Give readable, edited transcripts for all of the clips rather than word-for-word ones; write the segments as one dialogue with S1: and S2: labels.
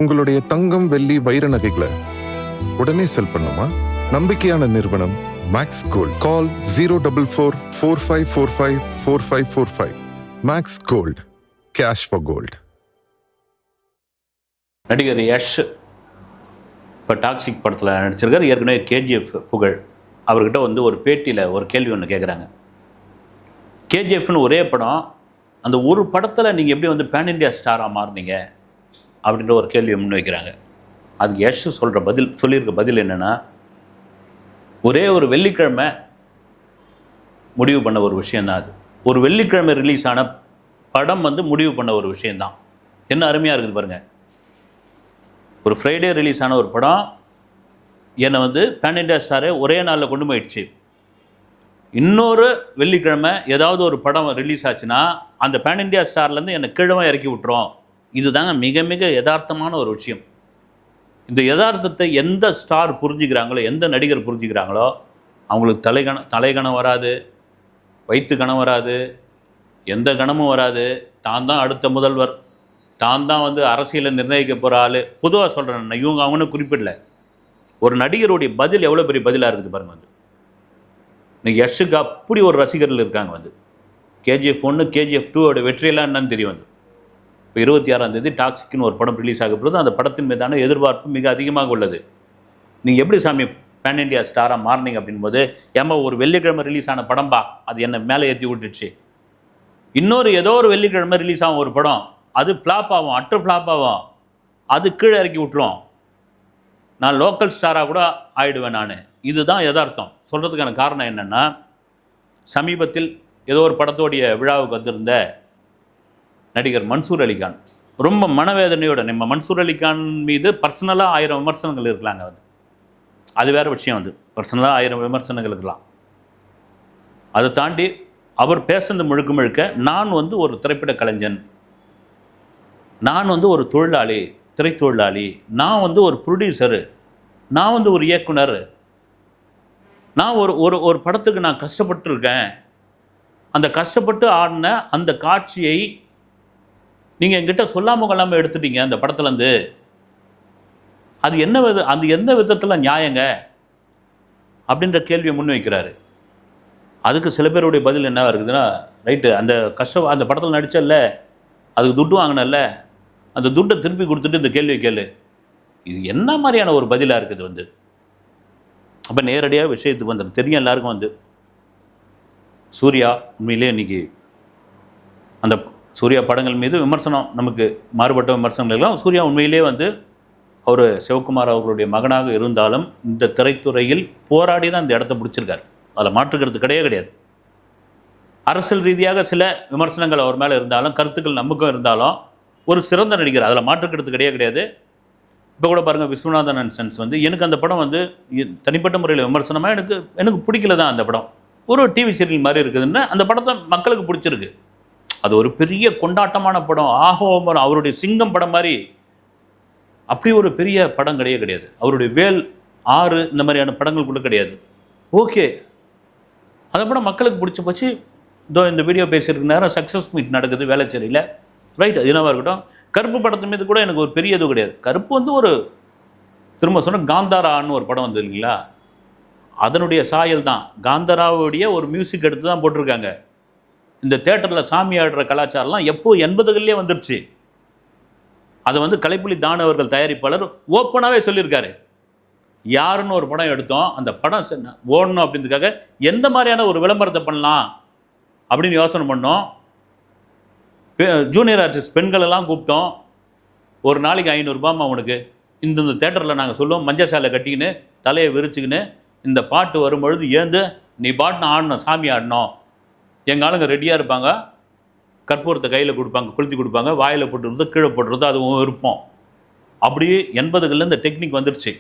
S1: உங்களுடைய தங்கம், வெள்ளி, வைர நகைகளை உடனே செல் பண்ணுமா? நம்பிக்கையான நிறுவனம் Max Gold. Call 04445454545. Max Gold, cash for gold.
S2: நடிகர் யஷ் இப்போ டாக்ஸிக் படத்தில் நடிச்சிருக்காரு. ஏற்கனவே கேஜிஎஃப் புகழ் அவர்கிட்ட வந்து ஒரு பேட்டியில் ஒரு கேள்வி ஒன்று கேட்குறாங்க. கேஜிஎஃப்னு ஒரே படம், அந்த ஒரு படத்தில் நீங்கள் எப்படி வந்து பேன் இண்டியா ஸ்டாராக மாறினீங்க அப்படின்ற ஒரு கேள்வியை முன்வைக்கிறாங்க. அதுக்கு யஷ் சொல்லியிருக்க பதில் என்னென்னா, ஒரே ஒரு வெள்ளிக்கிழமை முடிவு பண்ண ஒரு விஷயந்தான் அது. ஒரு வெள்ளிக்கிழமை ரிலீஸ் ஆன படம் வந்து முடிவு பண்ண ஒரு விஷயந்தான். என்ன அருமையாக இருக்குது பாருங்கள். ஒரு ஃப்ரைடே ரிலீஸ் ஆன ஒரு படம் என்னை வந்து பேன் இண்டியா ஸ்டாரே ஒரே நாளில் கொண்டு போயிடுச்சு. இன்னொரு வெள்ளிக்கிழமை ஏதாவது ஒரு படம் ரிலீஸ் ஆச்சுன்னா அந்த பேன் இண்டியா ஸ்டார்லேருந்து என்னை கீழே இறக்கி விட்டுரும். இதுதாங்க மிக மிக யதார்த்தமான ஒரு விஷயம். இந்த யதார்த்தத்தை எந்த ஸ்டார் புரிஞ்சுக்கிறாங்களோ, எந்த நடிகர் புரிஞ்சுக்கிறாங்களோ, அவங்களுக்கு தலைகணம் வராது, வயிற்று கணம் வராது, எந்த கணமும் வராது. தான் தான் அடுத்த முதல்வர், தான் தான் வந்து அரசியலை நிர்ணயிக்க போகிற ஆள். பொதுவாக சொல்கிறேன், இவங்க அவனு குறிப்பிடல. ஒரு நடிகருடைய பதில் எவ்வளோ பெரிய பதிலாக இருக்குது பாருங்க. வந்து இன்னைக்கு யஷுக்கு அப்படி ஒரு ரசிகர்கள் இருக்காங்க. வந்து கேஜிஎஃப் 1 கேஜிஎஃப் 2 வெற்றியெல்லாம் என்னன்னு தெரியும். வந்து இப்போ 26ஆம் தேதி டாக்ஸிக்னு ஒரு படம் ரிலீஸ் ஆக போகிறது. அந்த படத்தின் மீதான எதிர்பார்ப்பு மிக அதிகமாக உள்ளது. நீங்கள் எப்படி சாமி பேன் இண்டியா ஸ்டாராக மாறினீங்க அப்படின்போது, ஏமா ஒரு வெள்ளிக்கிழமை ரிலீஸ் ஆன படம்பா, அது என்னை மேலே ஏற்றி விட்டுடுச்சு. இன்னொரு ஏதோ ஒரு வெள்ளிக்கிழமை ரிலீஸ் ஆகும் ஒரு படம், அது ஃப்ளாப் ஆகும், அட்டர் ஃப்ளாப் ஆகும், அது கீழே இறக்கி விட்டுரும். நான் லோக்கல் ஸ்டாராக கூட ஆயிடுவேன் நான். இதுதான் யதார்த்தம். சொல்கிறதுக்கான காரணம் என்னென்னா, சமீபத்தில் ஏதோ ஒரு படத்தோடைய விழாவுக்கு வந்திருந்த நடிகர் மன்சூர் அலிகான் ரொம்ப மனவேதனையோட, நம்ம மன்சூர் அலிகான் மீது பர்சனலாக 1000 விமர்சனங்கள் இருக்கலாங்க. வந்து அது வேறு விஷயம். வந்து பர்சனலாக 1000 விமர்சனங்கள் இருக்கலாம். அதை தாண்டி அவர் பேசுறது முழுக்க நான் வந்து ஒரு திரைப்பட கலைஞன், நான் வந்து ஒரு தொழிலாளி, திரைத்தொழிலாளி, நான் வந்து ஒரு ப்ரொடியூசரு, நான் வந்து ஒரு இயக்குனர், நான் ஒரு ஒரு படத்துக்கு நான் கஷ்டப்பட்டுருக்கேன், அந்த கஷ்டப்பட்டு ஆடின அந்த காட்சியை நீங்கள் என்கிட்ட சொல்லாமல் கொள்ளாமல் எடுத்துட்டீங்க அந்த படத்துலேருந்து. அது எந்த விதத்தில் நியாயங்க அப்படின்ற கேள்வியை முன்வைக்கிறாரு. அதுக்கு சில பேருடைய பதில் என்ன இருக்குதுன்னா, ரைட்டு, அந்த படத்தில் நடிச்சல்ல, அதுக்கு துட்டு வாங்கினல்ல, அந்த துட்டை திருப்பி கொடுத்துட்டு இந்த கேள்வியை கேளு. இது என்ன மாதிரியான ஒரு பதிலாக இருக்குது? வந்து அப்போ நேரடியாக விஷயத்துக்கு வந்துடும். தெரியும் எல்லாருக்கும். வந்து சூர்யா உண்மையிலே இன்றைக்கி அந்த சூர்யா படங்கள் மீது விமர்சனம், நமக்கு மாறுபட்ட விமர்சனங்கள் எல்லாம், சூர்யா உண்மையிலே வந்து அவர் சிவகுமார் அவர்களுடைய மகனாக இருந்தாலும் இந்த திரைத்துறையில் போராடி தான் இந்த இடத்த பிடிச்சிருக்காரு. அதில் மாற்றுக்கிறது கிடையாது. அரசியல் ரீதியாக சில விமர்சனங்கள் அவர் மேலே இருந்தாலும், கருத்துக்கள் நமக்கும் இருந்தாலும், ஒரு சிறந்த நடிகர், அதில் மாற்றுக்கிறது கிடையாது. இப்போ கூட பாருங்கள், விஸ்வநாதன் அண்ட் சன்ஸ் வந்து எனக்கு அந்த படம் வந்து தனிப்பட்ட முறையில் விமர்சனமாக எனக்கு பிடிக்கல தான். அந்த படம் ஒரு டிவி சீரியல் மாதிரி இருக்குதுன்னு அந்த படத்தை மக்களுக்கு பிடிச்சிருக்கு. அது ஒரு பெரிய கொண்டாட்டமான படம், ஆகோமரம், அவருடைய சிங்கம் படம் மாதிரி அப்படி ஒரு பெரிய படம் கிடையாது. அவருடைய வேல் 6 இந்த மாதிரியான படங்கள் கூட கிடையாது. ஓகே, அதை படம் மக்களுக்கு பிடிச்சி போச்சு. இதோ இந்த வீடியோ பேசியிருக்க நேரம் சக்ஸஸ் மீட் நடக்குது வேளச்சேரியில், ரைட், அது என்னவாக இருக்கட்டும். கருப்பு படத்து மீது கூட எனக்கு ஒரு பெரிய இது கிடையாது. கருப்பு வந்து ஒரு திரும்ப சொன்ன காந்தாரான்னு ஒரு படம் வந்து இல்லைங்களா, அதனுடைய சாயல் தான். காந்தாராவுடைய ஒரு மியூசிக் எடுத்து தான் போட்டிருக்காங்க. இந்த தேட்டரில் சாமி ஆடுற கலாச்சாரம்லாம் எப்போ 80களிலே வந்துருச்சு. அதை வந்து கலைப்புலி தானு அவர்கள் தயாரிப்பாளர் ஓப்பனாகவே சொல்லியிருக்காரு. யாருன்னு ஒரு படம் எடுத்தோம், அந்த படம் ஓடணும் அப்படின்றதுக்காக எந்த மாதிரியான ஒரு விளம்பரத்தை பண்ணலாம் அப்படின்னு யோசனை பண்ணோம். ஜூனியர் ஆர்டிஸ்ட் பெண்களெல்லாம் கூப்பிட்டோம். ஒரு நாளைக்கு 500 ரூபாய்மா உனக்கு, இந்த தேட்டரில் நாங்கள் சொல்லுவோம், மஞ்சள் சாலை கட்டிக்கின்னு தலையை விரிச்சுக்கின்னு இந்த பாட்டு வரும்பொழுது ஏந்து நீ பாட்டுன்னு ஆடணும், சாமி ஆடணும். எங்கள் ஆளுங்க ரெடியாக இருப்பாங்க, கற்பூரத்தை கையில் கொடுப்பாங்க, கொளுத்தி கொடுப்பாங்க, வாயில் போட்டுறது, கீழே போட்டுறது, அதுவும் இருப்போம். அப்படியே 80களில் இந்த டெக்னிக் வந்துருச்சு.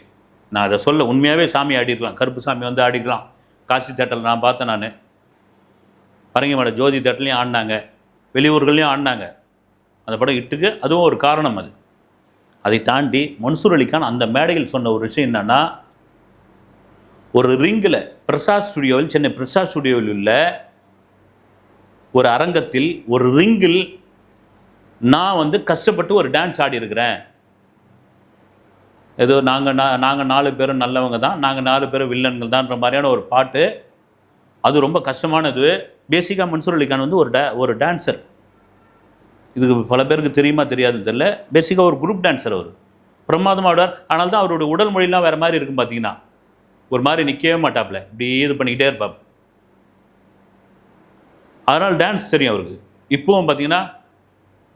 S2: நான் அதை சொல்ல, உண்மையாகவே சாமி ஆடிக்கலாம், கருப்பு சாமி வந்து ஆடிக்கலாம். காசி தேட்டரில் நான் பார்த்தேன். நான் பரங்கிமலை ஜோதி தேட்டர்லையும் ஆடினாங்க, வெளியூர்கள்லையும் ஆடினாங்க. அந்த படம் இட்டுக்கு அதுவும் ஒரு காரணம். அது அதை தாண்டி மன்சூர் அலிகான் அந்த மேடையில் சொன்ன ஒரு விஷயம் என்னென்னா, ஒரு ரிங்கில் பிரசாத் ஸ்டுடியோவில், சென்னை பிரசாத் ஸ்டுடியோவில் உள்ள ஒரு அரங்கத்தில் ஒரு ரிங்கில் நான் வந்து கஷ்டப்பட்டு ஒரு டான்ஸ் ஆடி இருக்கிறேன், ஏதோ நாங்கள் 4 பேரும் நல்லவங்க தான், நாங்கள் 4 பேரும் வில்லன்கள் தான்ன்ற மாதிரியான ஒரு பாட்டு. அது ரொம்ப கஷ்டமானது. பேசிக்காக மன்சூர் அலிகான் வந்து ஒரு டான்ஸர். இதுக்கு பல பேருக்கு தெரியுமா தெரியாதுன்னு தெரியல. பேசிக்காக ஒரு குரூப் டான்ஸர் அவர். பிரமாதமாக ஆடுவார். ஆனால் தான் அவருடைய உடல் மொழிலாம் வேறு மாதிரி இருக்கும் பார்த்தீங்கன்னா. ஒரு மாதிரி நிற்கவே மாட்டாப்புல, இப்படி இது பண்ணிக்கிட்டே இருப்பார். அதனால் டான்ஸ் தெரியும் அவருக்கு. இப்போவும் பார்த்தீங்கன்னா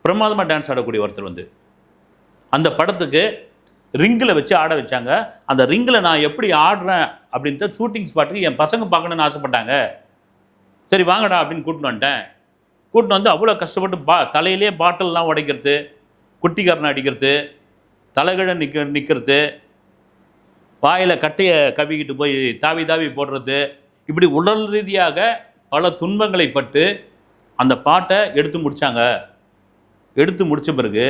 S2: பிரமாதமாக டான்ஸ் ஆடக்கூடிய ஒருத்தர் வந்து அந்த படத்துக்கு ரிங்கில் வச்சு ஆட வச்சாங்க. அந்த ரிங்கில் நான் எப்படி ஆடுறேன் அப்படின்ட்டு ஷூட்டிங் ஸ்பாட்டுக்கு என் பசங்க பார்க்கணுன்னு ஆசைப்பட்டாங்க. சரி வாங்கடா அப்படின்னு கூட்டின்னு வந்துட்டேன். கூட்டின்னு வந்து அவ்வளோ கஷ்டப்பட்டு தலையிலே பாட்டில்லாம் உடைக்கிறது, குட்டிக்காரனை அடிக்கிறது, தலைகீழ நிற்கிறது, வாயில் கட்டையை கவிக்கிட்டு போய் தாவி தாவி போடுறது, இப்படி உடல் ரீதியாக பல துன்பங்களை பட்டு அந்த பாட்டை எடுத்து முடித்தாங்க. எடுத்து முடித்த பிறகு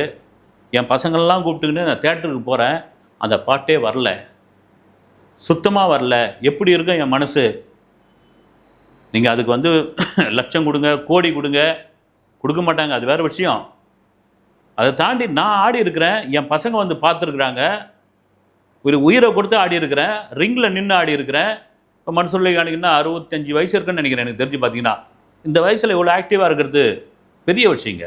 S2: என் பசங்களெலாம் கூப்பிட்டுக்கிட்டு நான் தேட்டருக்கு போகிறேன். அந்த பாட்டே வரல, சுத்தமாக வரல. எப்படி இருக்கும் என் மனசு? நீங்கள் அதுக்கு வந்து லட்சம் கொடுங்க, கோடி கொடுங்க, கொடுக்க மாட்டாங்க, அது வேறு விஷயம். அதை தாண்டி நான் ஆடி இருக்கிறேன், என் பசங்க வந்து பார்த்துருக்குறாங்க, ஒரு உயிரை கொடுத்து ஆடி இருக்கிறேன், ரிங்கில் நின்று ஆடி இருக்கிறேன். இப்போ மன்சூர் அலிகானுக்குன்னா 65 வயசு இருக்குன்னு நினைக்கிறேன் எனக்கு தெரிஞ்சு. பார்த்தீங்கன்னா இந்த வயசில் இவ்வளோ ஆக்டிவாக இருக்கிறது பெரிய விஷயங்க.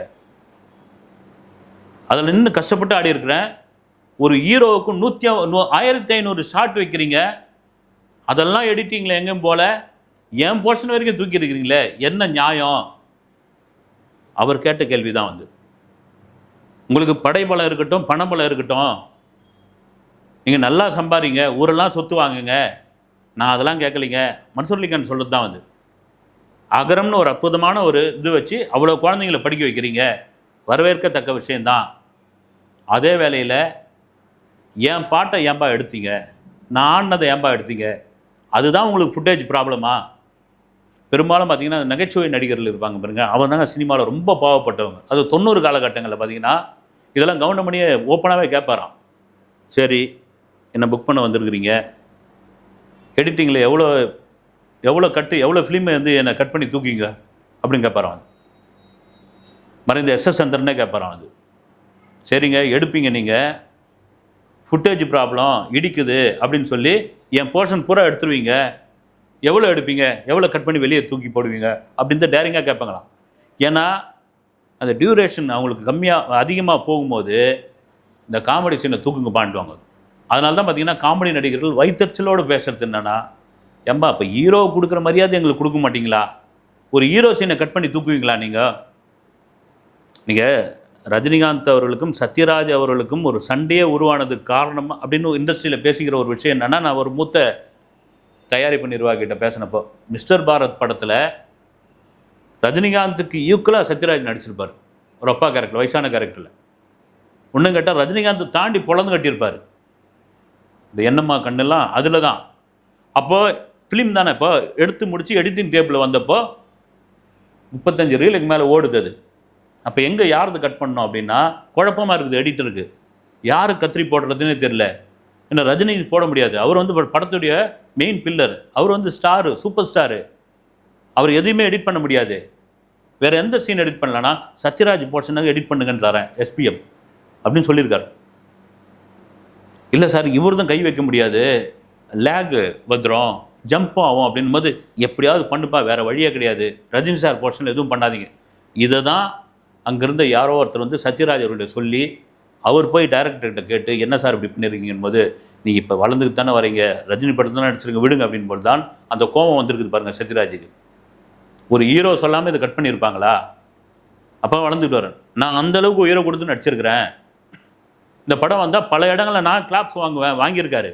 S2: அதில் நின்று கஷ்டப்பட்டு ஆடி இருக்கிறேன். ஒரு ஹீரோவுக்கு 1500 ஷாட் வைக்கிறீங்க, அதெல்லாம் எடிட்டிங்கில் எங்கேயும் போல என் போர்ஷன் வரைக்கும் தூக்கி இருக்கிறீங்களே, என்ன நியாயம்? அவர் கேட்ட கேள்வி தான் வந்து, உங்களுக்கு படைபலம் இருக்கட்டும், பணபலம் இருக்கட்டும், நீங்கள் நல்லா சம்பாதிங்க, ஊரெல்லாம் சொத்து வாங்குங்க, நான் அதெல்லாம் கேட்கலிங்க. மன்சூர் அலிகான் சொல்கிறது தான் வந்து, அகரம்னு ஒரு அற்புதமான ஒரு இது வச்சு அவ்வளோ குழந்தைங்களை படிக்க வைக்கிறீங்க, வரவேற்கத்தக்க விஷயந்தான். அதே வேளையில் என் பாட்டை ஏன்பா எடுத்தீங்க, நான் ஆடினதை ஏன்பா எடுத்தீங்க? அதுதான் உங்களுக்கு ஃபுட்டேஜ் ப்ராப்ளமா? பெரும்பாலும் பார்த்தீங்கன்னா நகைச்சுவை நடிகர்கள் இருப்பாங்க பாருங்க, அவங்க தாங்க சினிமாவில் ரொம்ப பாவப்பட்டவங்க. அது 90 காலகட்டங்களில் பார்த்தீங்கன்னா இதெல்லாம் கவுண்டமணியே ஓப்பனாகவே கேட்பாராம். சரி, என்னை புக் பண்ண வந்திருக்கிறீங்க, எடிட்டிங்கில் எவ்வளோ ஃபிலிமை வந்து என்னை கட் பண்ணி தூக்கிங்க அப்படின்னு கேட்பாரான். மறைந்த எஸ்எஸ் சந்திரனே கேட்பாரான். அது சரிங்க, எடுப்பீங்க நீங்கள், ஃபுட்டேஜ் ப்ராப்ளம் இடிக்குது அப்படின்னு சொல்லி என் போர்ஷன் பூரா எடுத்துருவீங்க, எவ்வளோ எடுப்பீங்க, எவ்வளோ கட் பண்ணி வெளியே தூக்கி போடுவீங்க அப்படின்னு டேரிங்காக கேட்பாங்களாம். ஏன்னா அந்த டியூரேஷன் அவங்களுக்கு அதிகமாக போகும்போது இந்த காமெடி சீனை தூக்குங்க பாண்டுவாங்க. அதனால தான் பார்த்தீங்கன்னா காமெடி நடிகர்கள் வயிற்றுச்சலோடு பேசுறது என்னென்னா, ஏம்பா இப்போ ஹீரோ கொடுக்குற மரியாதை எங்களுக்கு கொடுக்க மாட்டிங்களா? ஒரு ஹீரோ சீனை கட் பண்ணி தூக்குவீங்களா? நீங்கள் ரஜினிகாந்த் அவர்களுக்கும் சத்யராஜ் அவர்களுக்கும் ஒரு சண்டையே உருவானதுக்கு காரணம் அப்படின்னு இண்டஸ்ட்ரியில் பேசிக்கிற ஒரு விஷயம் என்னென்னா, நான் ஒரு மூத்த தயாரிப்பு நிர்வாகிகிட்ட பேசினப்போ, மிஸ்டர் பாரத் படத்தில் ரஜினிகாந்துக்கு ஈக்குவலாக சத்யராஜ் நடிச்சிருப்பார். ஒரு அப்பா கேரக்டர், வயசான கேரக்டரில். ஒன்றும் கேட்டால் ரஜினிகாந்த் தாண்டி பொழந்து கட்டியிருப்பார். இந்த எண்ணம்மா கண்ணெல்லாம் அதில் தான். அப்போது ஃபிலிம் தானே, இப்போ எடுத்து முடித்து எடிட்டிங் டேபிள் வந்தப்போ 35 ரீலுக்கு மேலே ஓடுது அது. அப்போ எங்கே யாரது கட் பண்ணோம் அப்படின்னா குழப்பமாக இருக்குது எடிட்டருக்கு. யார் கத்திரி போடுறதுன்னே தெரில. ஏன்னா ரஜினி போட முடியாது, அவர் வந்து படத்துடைய மெயின் பில்லர், அவர் வந்து ஸ்டாரு, சூப்பர் ஸ்டாரு, அவர் எதையுமே எடிட் பண்ண முடியாது. வேறு எந்த சீன் எடிட் பண்ணலன்னா சத்யராஜ் போர்ஷனாக எடிட் பண்ணுங்கன்னு தரேன் எஸ்பிஎம் அப்படின்னு சொல்லியிருக்காரு. இல்லை சார், இவர் தான் கை வைக்க முடியாது, லேகு வந்துடும், ஜம்ப் ஆகும் அப்படின் போது எப்படியாவது பண்ணுப்பா, வேறு வழியே கிடையாது, ரஜினி சார் போர்ஷன் எதுவும் பண்ணாதீங்க. இதை தான் அங்கேருந்த யாரோ ஒருத்தர் வந்து சத்யராஜ் அவர்கிட்ட சொல்லி, அவர் போய் டைரக்டர்கிட்ட கேட்டு என்ன சார் இப்படி பண்ணியிருக்கீங்கன்னு போது, நீங்கள் இப்போ வளர்ந்துக்கு தானே வரீங்க, ரஜினி படத்தை தானே நடிச்சிருங்க, விடுங்க அப்படின்னு போது தான் அந்த கோபம் வந்துருக்குது பாருங்கள் சத்யராஜுக்கு. ஒரு ஹீரோ சொல்லாமல் இதை கட் பண்ணியிருப்பாங்களா? அப்போ வளர்ந்துட்டு வரேன், நான் அந்தளவுக்கு உயிரை கொடுத்து நடிச்சிருக்கிறேன், இந்த படம் வந்தால் பல இடங்களில் நான் கிளாப்ஸ் வாங்கியிருக்காரு,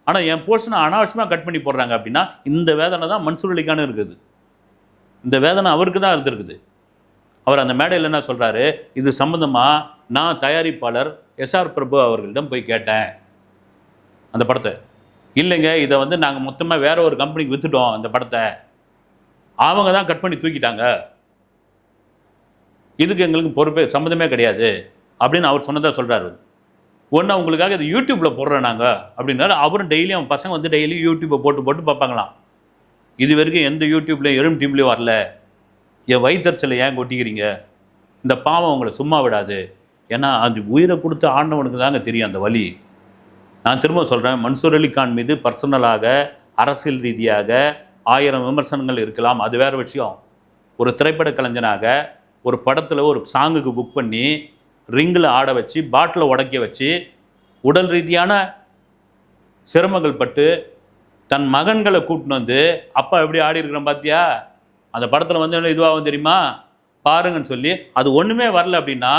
S2: ஆனால் என் போர்ஷனை அனாவசியமாக கட் பண்ணி போடுறாங்க அப்படின்னா இந்த வேதனை தான் மன்சூர் அலிகானும் இருக்குது. இந்த வேதனை அவருக்கு தான் இருந்திருக்குது. அவர் அந்த மேடையில் என்ன சொல்கிறாரு, இது சம்மந்தமாக நான் தயாரிப்பாளர் எஸ்ஆர் பிரபு அவர்களிடம் போய் கேட்டேன் அந்த படத்தை. இல்லைங்க, இதை வந்து நாங்கள் மொத்தமாக வேற ஒரு கம்பெனிக்கு விற்றுட்டோம், அந்த படத்தை அவங்க தான் கட் பண்ணி தூக்கிட்டாங்க, இதுக்கு எங்களுக்கு பொறுப்பே சம்மந்தமே கிடையாது அப்படின்னு அவர் சொன்னதாக சொல்கிறாரு. ஒன்று உங்களுக்காக இது யூடியூப்பில் போடுறோம் நாங்கள் அப்படின்னால அவரும் டெய்லியும் அவன் பசங்க வந்து டெய்லியும் யூடியூப்பை போட்டு பார்ப்பாங்களாம். இது வரைக்கும் எந்த யூடியூப்லேயும் எறும் டீம்லேயும் வரல, என் வயிற்றுச்சலை ஏன் கொட்டிக்கிறீங்க, இந்த பாவம் உங்களை சும்மா விடாது, ஏன்னா அது உயிரை கொடுத்து ஆண்டவனுக்கு தாங்க தெரியும் அந்த வலி. நான் திரும்ப சொல்கிறேன், மன்சூர் அலிகான் மீது பர்சனலாக அரசியல் ரீதியாக 1000 விமர்சனங்கள் இருக்கலாம், அது வேறு விஷயம். ஒரு திரைப்பட கலைஞனாக ஒரு படத்தில் ஒரு சாங்குக்கு புக் பண்ணி ரிங்கில் ஆட வச்சு பாட்டில் உடைக்க வச்சு உடல் ரீதியான சிரமங்கள் பட்டு தன் மகன்களை கூட்டின்னு வந்து அப்பா எப்படி ஆடி இருக்கிறோம் பார்த்தியா, அந்த படத்தில் வந்து என்ன இதுவாகும் தெரியுமா பாருங்கன்னு சொல்லி அது ஒன்றுமே வரல அப்படின்னா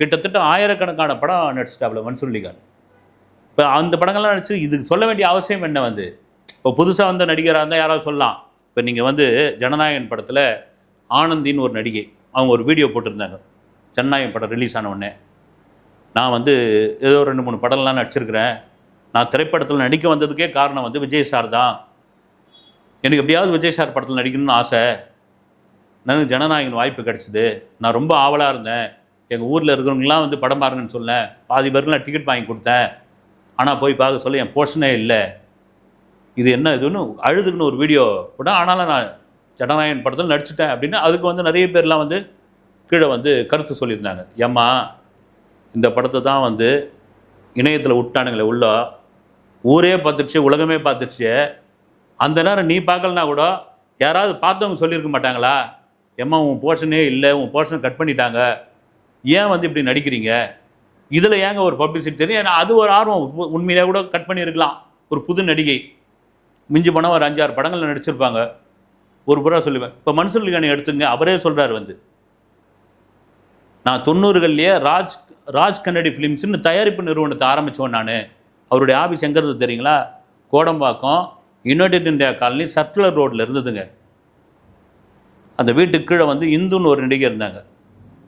S2: கிட்டத்தட்ட 1000கணக்கான படம் நடிச்சிட்டாப்புல மன்சூர் அலிகான். இப்போ அந்த படங்கள்லாம் நடிச்சு இதுக்கு சொல்ல வேண்டிய அவசியம் என்ன வந்து? இப்போ புதுசாக வந்த நடிகராக இருந்தால் யாராவது சொல்லலாம். இப்போ நீங்கள் வந்து ஜனநாயகன் படத்தில் ஆனந்தின்னு ஒரு நடிகை, அவங்க ஒரு வீடியோ போட்டிருந்தாங்க ஜனநாயகன் படம் ரிலீஸ் ஆன உடனே. நான் வந்து ஏதோ 2-3 படம்லாம் நடிச்சிருக்கிறேன், நான் திரைப்படத்தில் நடிக்க வந்ததுக்கே காரணம் வந்து விஜய் சார் தான், எனக்கு எப்படியாவது விஜய் சார் படத்தில் நடிக்கணும்னு ஆசை, எனக்கு ஜனநாயகன் வாய்ப்பு கிடச்சிது, நான் ரொம்ப ஆவலாக இருந்தேன், எங்கள் ஊரில் இருக்கிறவங்களாம் வந்து படம் பாருங்கன்னு சொன்னேன், பாதி பேருக்குலாம் டிக்கெட் வாங்கி கொடுத்தேன், ஆனால் போய் பார்க்க சொல்ல என் போர்ஷனே இல்லை, இது என்ன இதுன்னு அழுதுக்குன்னு ஒரு வீடியோ கூட. ஆனாலும் நான் ஜனநாயகன் படத்தில் நடிச்சிட்டேன் அப்படின்னு அதுக்கு வந்து நிறைய பேர்லாம் வந்து கீழே வந்து கருத்து சொல்லியிருந்தாங்க. ஏம்மா இந்த படத்தை தான் வந்து இணையத்தில் விட்டானுங்களே உள்ள, ஊரே பார்த்துருச்சு, உலகமே பார்த்துருச்சு, அந்த நேரம் நீ பார்க்கலனா கூட யாராவது பார்த்தவங்க சொல்லியிருக்க மாட்டாங்களா, ஏம்மா உன் போர்ஷனே இல்லை, உன் போர்ஷனை கட் பண்ணிட்டாங்க, ஏன் வந்து இப்படி நடிக்கிறீங்க, இதில் ஏங்க ஒரு பப்ளிசிட்டி தெரியும், ஏன்னா அது ஒரு ஆர்வம், உண்மையிலே கூட கட் பண்ணியிருக்கலாம். ஒரு புது நடிகை மிஞ்சி போனால் ஒரு 5-6 படங்கள் நடிச்சிருப்பாங்க, ஒரு புறா சொல்லுவேன். இப்போ மன்சூர் அலிகானை எடுத்துங்க, அவரே சொல்கிறார் வந்து நான் 90கள்லேயே ராஜ் கன்னடி ஃபிலிம்ஸ்னு தயாரிப்பு நிறுவனத்தை ஆரம்பித்தோம் நான். அவருடைய ஆஃபீஸ் எங்கே இருந்தது தெரியுங்களா? Kodambakkam United India colony circular ரோட்டில் இருந்ததுங்க. அந்த வீட்டுக்கு கீழே வந்து இந்துன்னு ஒரு நடிகை இருந்தாங்க,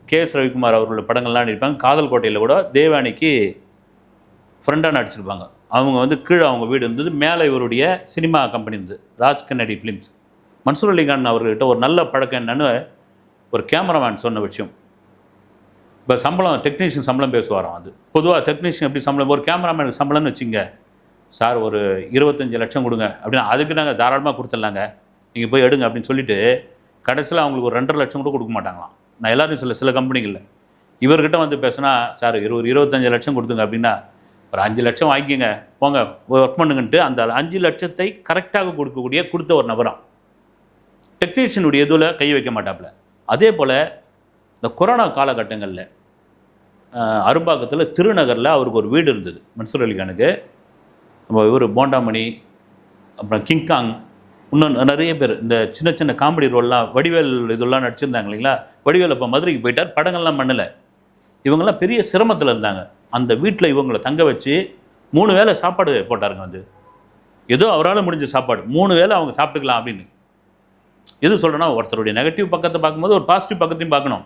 S2: கே.எஸ். ரவிக்குமார் அவர்களோட படங்கள்லாம் நடிப்பாங்க. காதல் கோட்டையில் கூட தேவானிக்கு ஃப்ரெண்டாக நடிச்சிருப்பாங்க. அவங்க வந்து கீழே அவங்க வீடு இருந்தது, மேலே இவருடைய சினிமா கம்பெனி இருந்தது, ராஜ் கன்னடி ஃபிலிம்ஸ். மன்சூர் அலிகான் அவர்கிட்ட ஒரு நல்ல பழக்கம் என்னன்னு ஒரு கேமராமேன் சொன்ன விஷயம். இப்போ சம்பளம், டெக்னீஷியன் சம்பளம் பேசுவாராம். அது பொதுவாக டெக்னீஷியன் எப்படி சம்பளம், ஒரு கேமராமேனுக்கு சம்பளம்னு வச்சுங்க, சார் ஒரு 25 லட்சம் கொடுங்க அப்படின்னா அதுக்கு நாங்கள் தாராளமாக கொடுத்துடலாங்க, நீங்கள் போய் எடுங்க அப்படின்னு சொல்லிட்டு கடைசியில் அவங்களுக்கு ஒரு 2.5 லட்சம் கூட கொடுக்க மாட்டாங்களாம். நான் எல்லாரும் சில கம்பெனிகளில் இவர்கிட்ட வந்து பேசுனா, சார் 25 லட்சம் கொடுத்துங்க அப்படின்னா, ஒரு 5 லட்சம் வாங்கிக்கோங்க போங்க ஒர்க் பண்ணுங்கன்ட்டு அந்த 5 லட்சத்தை கரெக்டாக கொடுத்த ஒரு நபராம். டெக்னீஷியனுடைய இதில் கை வைக்க மாட்டாப்புல. அதே போல் இந்த கொரோனா காலகட்டங்களில் அரும்பாக்கத்தில் திருநகரில் அவருக்கு ஒரு வீடு இருந்தது மன்சூர் அலிகானுக்கு. நம்ம இவர் போண்டாமணி, அப்புறம் கிங்காங், இன்னும் நிறைய பேர் இந்த சின்ன சின்ன காமெடி ரோல்லாம் வடிவேல் இதெல்லாம் நடிச்சிருந்தாங்க இல்லைங்களா. வடிவேல் இப்போ மதுரைக்கு போயிட்டார், படங்கள்லாம் பண்ணலை. இவங்கெல்லாம் பெரிய சிரமத்தில் இருந்தாங்க. அந்த வீட்டில் இவங்களை தங்க வச்சு 3 வேளை சாப்பாடு போட்டாருங்க. வந்து ஏதோ அவரால் முடிஞ்ச சாப்பாடு 3 வேளை அவங்க சாப்பிட்டுக்கலாம் அப்படின்னு. எது சொல்கிறேன்னா, ஒருத்தருடைய நெகட்டிவ் பக்கத்தை பார்க்கும்போது ஒரு பாசிட்டிவ் பக்கத்தையும் பார்க்கணும்.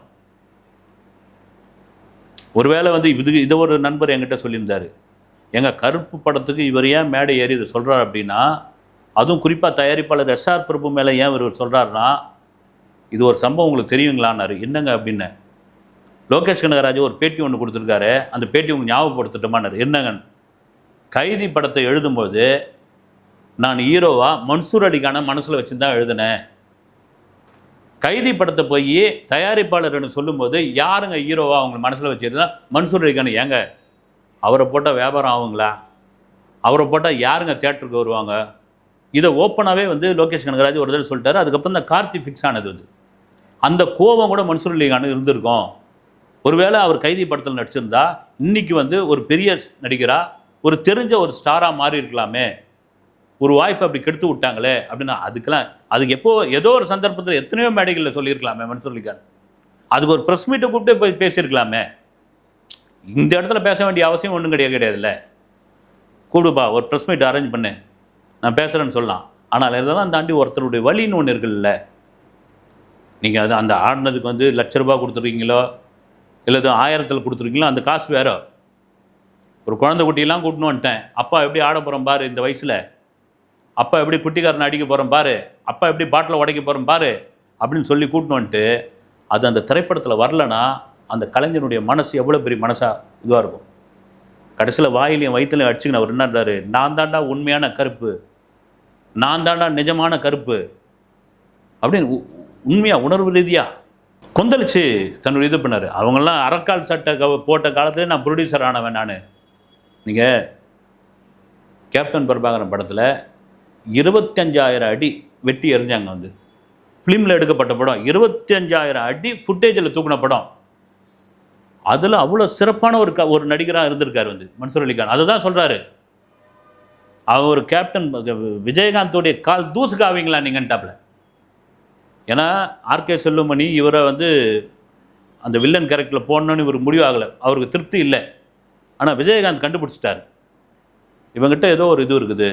S2: ஒருவேளை வந்து இதை ஒரு நண்பர் என்கிட்ட சொல்லியிருந்தார், எங்கள் கருப்பு படத்துக்கு இவர் ஏன் மேடை ஏறி இதை சொல்கிறார் அப்படின்னா, அதுவும் குறிப்பாக தயாரிப்பாளர் எஸ்ஆர் பிரபு மேலே ஏன் இவர் சொல்கிறாருன்னா, இது ஒரு சம்பவம் உங்களுக்கு தெரியுங்களான்னாரு. என்னங்க அப்படின்னு, லோகேஷ் கனகராஜ் ஒரு பேட்டி ஒன்று கொடுத்துருக்காரு, அந்த பேட்டி உங்களுக்கு ஞாபகப்படுத்தட்டுமான்னாரு. என்னங்க, கைதி படத்தை எழுதும்போது நான் ஹீரோவாக மன்சூர் அலிகானை மனசில் வச்சு தான் எழுதினேன். கைதி படத்தை போய் தயாரிப்பாளர்னு சொல்லும்போது யாருங்க ஹீரோவா அவங்க மனசில் வச்சுருந்தா மன்சூர் அலிகான். ஏங்க அவரை போட்டால் வியாபாரம் ஆகுங்களா? அவரை போட்டால் யாருங்க தியேட்டருக்கு வருவாங்க? இதை ஓப்பனாகவே வந்து லோகேஷ் கனகராஜ் ஒரு தடவை சொல்லிட்டாரு. அதுக்கப்புறம் தான் கார்த்தி ஃபிக்ஸ் ஆனது. வந்து அந்த கோபம் கூட மன்சூர் அலிகான் இருந்திருக்கும். ஒருவேளை அவர் கைதி படத்தில் நடிச்சிருந்தா இன்னைக்கு வந்து ஒரு பெரிய நடிகராக, ஒரு தெரிஞ்ச ஒரு ஸ்டாராக மாறி இருக்கலாமே, ஒரு வாய்ப்பை அப்படி கெடுத்து விட்டாங்களே அப்படின்னா, அதுக்கு ஏதோ ஒரு சந்தர்ப்பத்தில் எத்தனையோ மேடைகளில் சொல்லியிருக்கலாமே மன்சூர் அலிகான். அதுக்கு ஒரு ப்ரெஸ் மீட்டை கூப்பிட்டு போய் பேசியிருக்கலாமே. இந்த இடத்துல பேச வேண்டிய அவசியம் ஒன்றும் கிடையாதுல்ல. கூடுப்பா, ஒரு ப்ரெஸ் மீட் அரேஞ்ச் பண்ணு, நான் பேசுகிறேன்னு சொல்லலாம். ஆனால் இதெல்லாம் தாண்டி ஒருத்தருடைய வழின்னு ஒன்று இருக்குல்ல. நீங்கள் அந்த ஆடினதுக்கு வந்து ₹1,00,000 கொடுத்துருக்கீங்களோ இல்லை 1000 கொடுத்துருக்கீங்களோ, அந்த காசு வேற. ஒரு குழந்தை குட்டியெல்லாம் கூட்டின்னு வந்துட்டேன், அப்பா எப்படி ஆட போகிறோம் பாரு இந்த வயசில், அப்பா எப்படி குட்டிக்காரனை அடிக்க போகிறோம் பாரு, அப்பா எப்படி பாட்டில் உடைக்க போகிறோம் பாரு அப்படின்னு சொல்லி கூட்டின்னு வந்துட்டு, அது அந்த திரைப்படத்தில் வரலன்னா அந்த கலைஞனுடைய மனசு எவ்வளோ பெரிய மனசாக இதுவாக இருக்கும். கடைசியில் வாயிலையும் வயிற்றுலையும் அடிச்சுக்கின அவர் என்னன்றாரு, நான் தாண்டா உண்மையான கருப்பு, நான் தாண்டா நிஜமான கருப்பு அப்படின்னு உண்மையாக உணர்வு ரீதியாக கொந்தளிச்சு தன்னுடைய இது பண்ணார். அவங்கெல்லாம் அரைக்கால் சட்டை போட்ட காலத்துலேயே நான் ப்ரொடியூசர் ஆனவன் நான். நீங்கள் கேப்டன் பிரபாகரன் படத்தில் 25,000 அடி வெட்டி எறிஞ்சாங்க. வந்து ஃபிலிமில் எடுக்கப்பட்ட படம், 25,000 அடி ஃபுட்டேஜில் தூக்கின படம். அதில் அவ்வளோ சிறப்பான ஒரு நடிகராக இருந்திருக்கார் வந்து மன்சூர் அலிகான். அதை தான் சொல்கிறாரு, அவர் கேப்டன் விஜயகாந்தோடைய கால் தூசுக்கு ஆவீங்களா நீங்கன்ட்டாப்ல. ஏன்னா ஆர்கே செல்லுமணி இவரை வந்து அந்த வில்லன் கேரக்டரில் போடணுன்னு இவருக்கு முடிவு ஆகலை, அவருக்கு திருப்தி இல்லை. ஆனால் விஜயகாந்த் கண்டுபிடிச்சிட்டார், இவங்ககிட்ட ஏதோ ஒரு இது இருக்குது,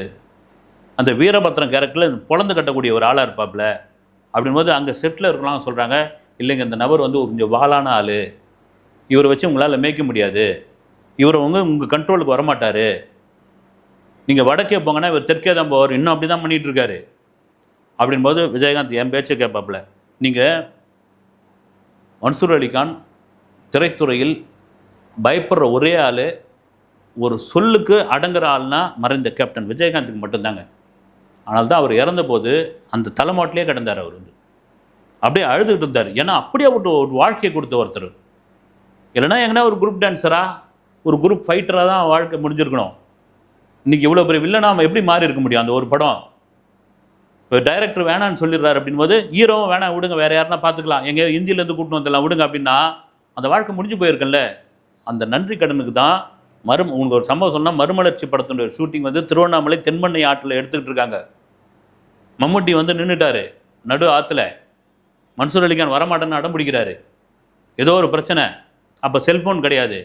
S2: அந்த வீரபத்ரன் கேரக்டரில் பொழந்து கட்டக்கூடிய ஒரு ஆளாக இருப்பாப்புல அப்படின்போது அங்கே செட்டில் இருக்கலாம் சொல்கிறாங்க, இல்லைங்க இந்த நபர் வந்து கொஞ்சம் வாலான ஆள், இவரை வச்சு உங்களால் மேய்க்க முடியாது, இவரை உங்கள் கண்ட்ரோலுக்கு வரமாட்டார், நீங்கள் வடக்கே போங்கன்னா இவர் தெற்கே தான் போவார், இன்னும் அப்படி தான் பண்ணிகிட்டு இருக்காரு அப்படின்போது விஜயகாந்த் என் பேச்சை கேட்பாப்புல. நீங்கள் மன்சூர் அலிகான் திரைத்துறையில் பயப்படுற ஒரே ஆள், ஒரு சொல்லுக்கு அடங்குற ஆள்னா மறைந்த கேப்டன் விஜயகாந்துக்கு மட்டும்தாங்க. ஆனால் தான் அவர் இறந்தபோது அந்த தலைமாட்டிலே கிடந்தார். அவர் வந்து அப்படியே அழுதுகிட்டு இருந்தார். ஏன்னா அப்படியே ஒரு வாழ்க்கையை கொடுத்த ஒருத்தர். இல்லைனா எங்கன்னா ஒரு குரூப் டான்ஸராக ஒரு குரூப் ஃபைட்டராக தான் வாழ்க்கை முடிஞ்சிருக்கணும். இன்றைக்கி இவ்வளோ பெரிய வில்லனா நம்ம எப்படி மாறி இருக்க முடியும்? அந்த ஒரு படம் இப்போ டைரக்டர் வேணான்னு சொல்லிடுறாரு அப்படின்போது ஹீரோவும் வேணாம் விடுங்க, வேறு யாருன்னா பார்த்துக்கலாம், எங்கேயோ இந்தியிலேருந்து கூப்பிட்டு வந்துடலாம் விடுங்க அப்படின்னா அந்த வாழ்க்கை முடிஞ்சு போயிருக்குல்ல. அந்த நன்றி கடனுக்கு தான் உங்களுக்கு ஒரு சம்பவம் சொன்னால், மறுமலர்ச்சி படத்தினுடைய ஷூட்டிங் வந்து திருவண்ணாமலை தென்பண்ணை ஆற்றில் எடுத்துக்கிட்டு இருக்காங்க. மம்முட்டி வந்து நின்றுட்டாரு நடு ஆற்றுல, மன்சூர் அலிகான் வரமாட்டேன்னு அடம் பிடிக்கிறாரு, ஏதோ ஒரு பிரச்சனை. அப்போ செல்ஃபோன் கிடையாது,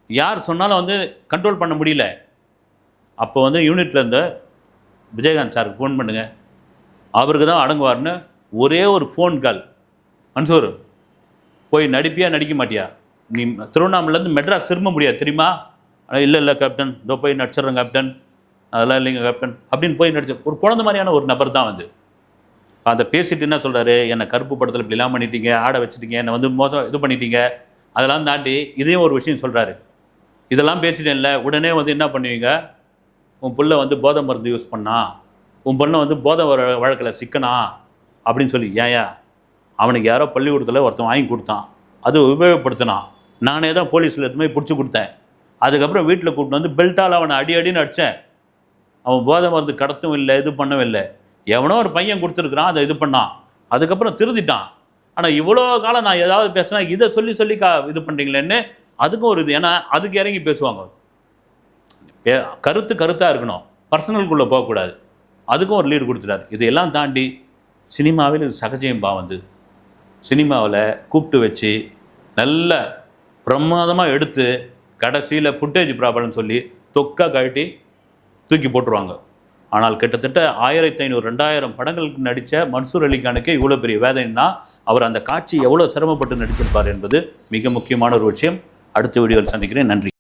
S2: யார் சொன்னாலும் வந்து கண்ட்ரோல் பண்ண முடியல. அப்போ வந்து யூனிட்டில் இருந்த விஜயகாந்த் சாருக்கு ஃபோன் பண்ணுங்க, அவருக்கு தான் அடங்குவார்னு ஒரே ஒரு ஃபோன் கால், மன்சூர் போய் நடிப்பியா நடிக்க மாட்டியா, நீ திருவண்ணாமலேருந்து மெட்ராஸ் திரும்ப முடியாது தெரியுமா? ஆனால் இல்லை கேப்டன், இதோ போய் நடிச்சிட்றேன் கேப்டன், அதெல்லாம் இல்லைங்க கேப்டன் அப்படின்னு போய் நடிச்ச ஒரு குழந்தை மாதிரியான ஒரு நபர் தான் வந்து. அதை பேசிட்டு என்ன சொல்கிறாரு, என்னை கருப்பு படத்தில் இப்படிலாம் பண்ணிட்டீங்க, ஆட வச்சுட்டீங்க, என்னை வந்து மோசம் இது பண்ணிட்டீங்க, அதெல்லாம் தாண்டி இதையும் ஒரு விஷயம் சொல்கிறாரு. இதெல்லாம் பேசிட்டேன்ல, உடனே வந்து என்ன பண்ணுவீங்க, உன் பிள்ளை வந்து போதை மருந்து யூஸ் பண்ணா, உன் பொண்ணை வந்து போதை வழக்கில் சிக்கனா அப்படின்னு சொல்லி, ஏயா அவனுக்கு யாரோ பள்ளிக்கூடத்தில் ஒருத்தன் வாங்கி கொடுத்தான், அது உபயோகப்படுத்தினான், நானே தான் போலீஸில் எடுத்து போய் பிடிச்சி கொடுத்தேன், அதுக்கப்புறம் வீட்டில் கூப்பிட்டு வந்து பெல்ட்டால் அவனை அடின்னு அடித்தேன், அவன் போதை மருந்து கடத்தும் இல்லை, இது பண்ணவும் இல்லை, எவனோ ஒரு பையன் கொடுத்துருக்குறான், அதை இது பண்ணான், அதுக்கப்புறம் திருந்திட்டான். ஆனால் இவ்வளோ காலம் நான் ஏதாவது பேசினா இதை சொல்லி இது பண்ணுறீங்களேன்னு அதுக்கும் ஒரு இது. ஏன்னா அதுக்கு இறங்கி பேசுவாங்க. கருத்தாக இருக்கணும், பர்சனலுக்குள்ளே போகக்கூடாது, அதுக்கும் ஒரு லீடு கொடுத்துட்டார். இதையெல்லாம் தாண்டி சினிமாவில் இது சகஜயம்பா வந்து சினிமாவில் கூப்பிட்டு வச்சு நல்ல பிரமாதமாக எடுத்து கடைசியில் ஃபுட்டேஜ் ப்ராப்ளம்னு சொல்லி தொக்கா கழட்டி தூக்கி போட்டுருவாங்க. ஆனால் கிட்டத்தட்ட 1500-2000 படங்களுக்கு நடித்த மன்சூர் அலிகானுக்கே இவ்வளோ பெரிய வேதனைன்னா அவர் அந்த காட்சி எவ்வளோ சிரமப்பட்டு நடிச்சிருப்பார் என்பது மிக முக்கியமான ஒரு விஷயம். அடுத்த வீடியோவில் சந்திக்கிறேன். நன்றி.